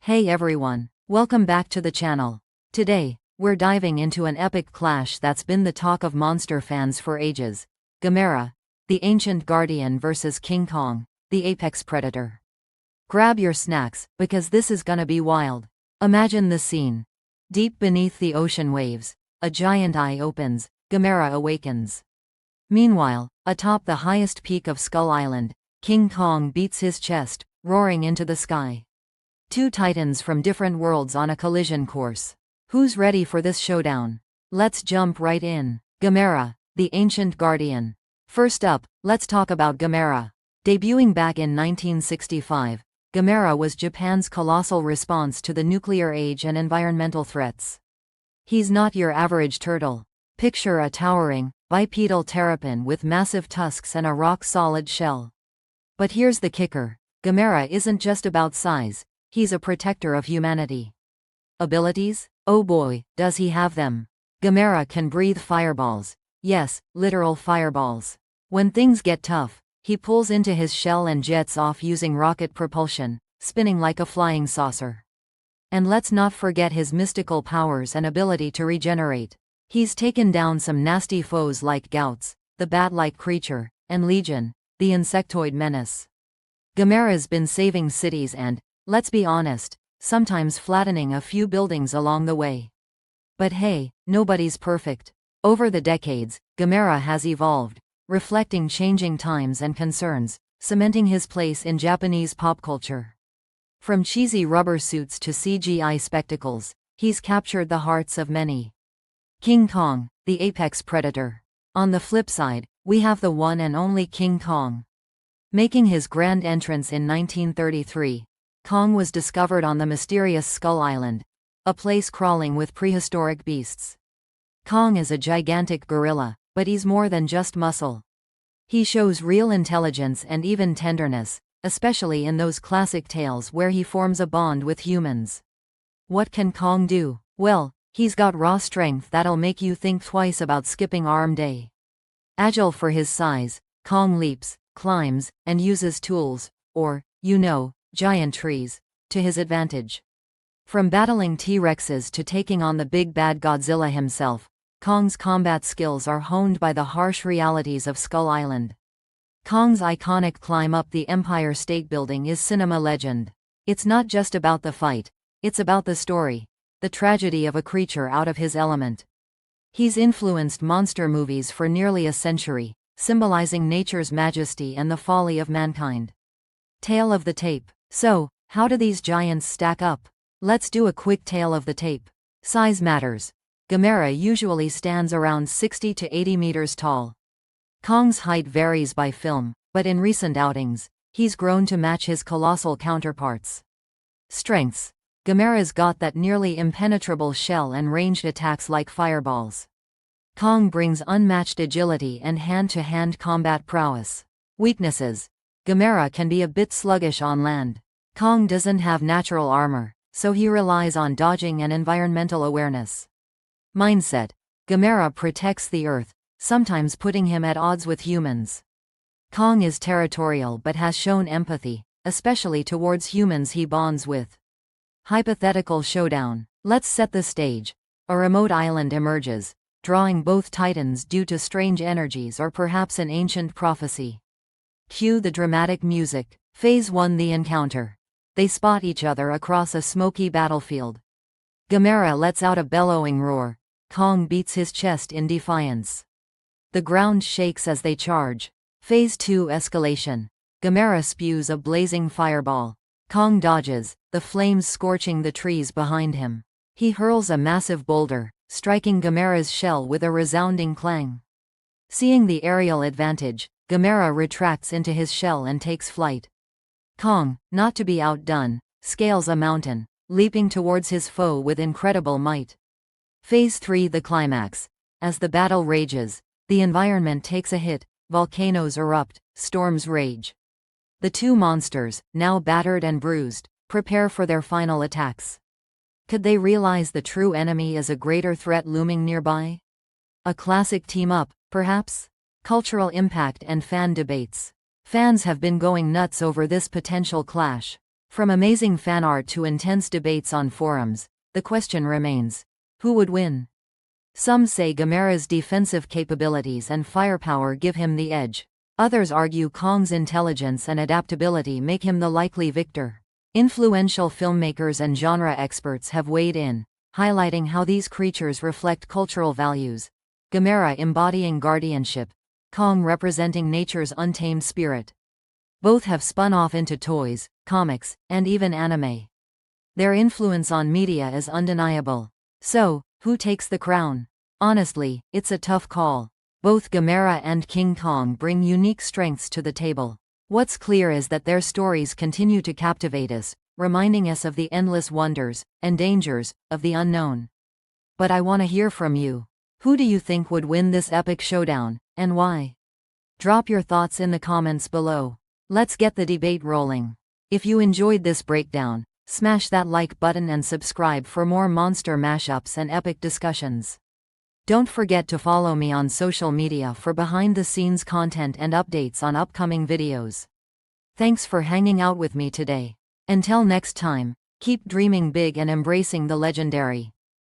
Hey everyone, welcome back to the channel. Today, we're diving into an epic clash that's been the talk of monster fans for ages. Gamera, the ancient guardian versus King Kong, the apex predator. Grab your snacks, because this is gonna be wild. Imagine the scene. Deep beneath the ocean waves, a giant eye opens, Gamera awakens. Meanwhile, atop the highest peak of Skull Island, King Kong beats his chest, roaring into the sky. Two titans from different worlds on a collision course. Who's ready for this showdown? Let's jump right in. Gamera, the ancient guardian. First up, let's talk about Gamera. Debuting back in 1965, Gamera was Japan's colossal response to the nuclear age and environmental threats. He's not your average turtle. Picture a towering, bipedal terrapin with massive tusks and a rock-solid shell. But here's the kicker. Gamera isn't just about size. He's a protector of humanity. Abilities? Oh boy, does he have them. Gamera can breathe fireballs. Yes, literal fireballs. When things get tough, he pulls into his shell and jets off using rocket propulsion, spinning like a flying saucer. And let's not forget his mystical powers and ability to regenerate. He's taken down some nasty foes like Gouts, the bat-like creature, and Legion, the insectoid menace. Gamera's been saving cities and, let's be honest, sometimes flattening a few buildings along the way. But hey, nobody's perfect. Over the decades, Gamera has evolved, reflecting changing times and concerns, cementing his place in Japanese pop culture. From cheesy rubber suits to CGI spectacles, he's captured the hearts of many. King Kong, the apex predator. On the flip side, we have the one and only King Kong. Making his grand entrance in 1933, Kong was discovered on the mysterious Skull Island, a place crawling with prehistoric beasts. Kong is a gigantic gorilla, but he's more than just muscle. He shows real intelligence and even tenderness, especially in those classic tales where he forms a bond with humans. What can Kong do? Well, he's got raw strength that'll make you think twice about skipping arm day. Agile for his size, Kong leaps, climbs, and uses tools, or, giant trees, to his advantage. From battling T-Rexes to taking on the big bad Godzilla himself, Kong's combat skills are honed by the harsh realities of Skull Island. Kong's iconic climb up the Empire State Building is cinema legend. It's not just about the fight, it's about the story, the tragedy of a creature out of his element. He's influenced monster movies for nearly a century, symbolizing nature's majesty and the folly of mankind. Tale of the tape. So, how do these giants stack up? Let's do a quick tale of the tape. Size matters. Gamera usually stands around 60 to 80 meters tall. Kong's height varies by film, but in recent outings, he's grown to match his colossal counterparts. Strengths. Gamera's got that nearly impenetrable shell and ranged attacks like fireballs. Kong brings unmatched agility and hand-to-hand combat prowess. Weaknesses. Gamera can be a bit sluggish on land. Kong doesn't have natural armor, so he relies on dodging and environmental awareness. Mindset. Gamera protects the Earth, sometimes putting him at odds with humans. Kong is territorial but has shown empathy, especially towards humans he bonds with. Hypothetical showdown. Let's set the stage. A remote island emerges, drawing both titans due to strange energies or perhaps an ancient prophecy. Cue the dramatic music. Phase 1. The encounter. They spot each other across a smoky battlefield. Gamera lets out a bellowing roar. Kong beats his chest in defiance. The ground shakes as they charge. Phase 2. Escalation. Gamera spews a blazing fireball. Kong dodges, the flames scorching the trees behind him. He hurls a massive boulder, striking Gamera's shell with a resounding clang. Seeing the aerial advantage, Gamera retracts into his shell and takes flight. Kong, not to be outdone, scales a mountain, leaping towards his foe with incredible might. Phase 3. The climax. As the battle rages, the environment takes a hit, volcanoes erupt, storms rage. The two monsters, now battered and bruised, prepare for their final attacks. Could they realize the true enemy is a greater threat looming nearby? A classic team-up, perhaps? Cultural impact and fan debates. Fans have been going nuts over this potential clash. From amazing fan art to intense debates on forums, the question remains: who would win? Some say Gamera's defensive capabilities and firepower give him the edge. Others argue Kong's intelligence and adaptability make him the likely victor. Influential filmmakers and genre experts have weighed in, highlighting how these creatures reflect cultural values. Gamera embodying guardianship, Kong representing nature's untamed spirit. Both have spun off into toys, comics, and even anime. Their influence on media is undeniable. So, who takes the crown? Honestly, it's a tough call. Both Gamera and King Kong bring unique strengths to the table. What's clear is that their stories continue to captivate us, reminding us of the endless wonders and dangers of the unknown. But I want to hear from you. Who do you think would win this epic showdown, and why? Drop your thoughts in the comments below. Let's get the debate rolling. If you enjoyed this breakdown, smash that like button and subscribe for more monster mashups and epic discussions. Don't forget to follow me on social media for behind-the-scenes content and updates on upcoming videos. Thanks for hanging out with me today. Until next time, keep dreaming big and embracing the legendary.